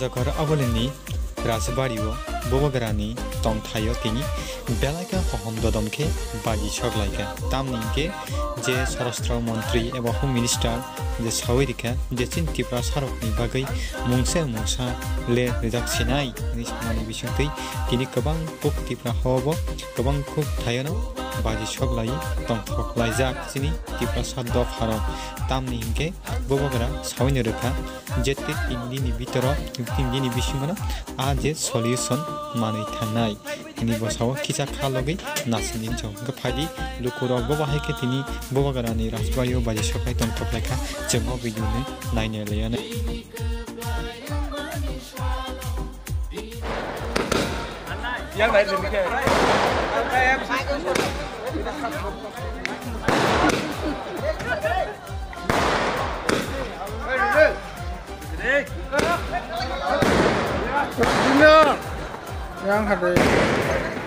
Rajakhor abolini Rasbariwo Bobagrani Tongthayo tini Belaka Hohom Dodomke Baji Sokgwi Tamninke Je Sarastra Montri eba Home Minister Je Sawirika Je Chintipra Sarokni Bagai Mungsa Le Rijak Sinai Nismani Bishunti Tini Kabang Kuk Tipra Hobo Kabang Kuk Thayano Baji Sokgwi Tongthok Lai Sini Tipra Saddo Haro Tamninke Bobagra Sawinirka Jette Tindini Bitoro Tindini Bishimana Aje Solution Mani Tanai ini bosawo kisa khalogi nasinin jong gapadi lukuro boba haike tini boba garani rasbayo Baji Sokgwi Tongthok Lai Kha jemo bidune naine leyane yang lain demikian yang ada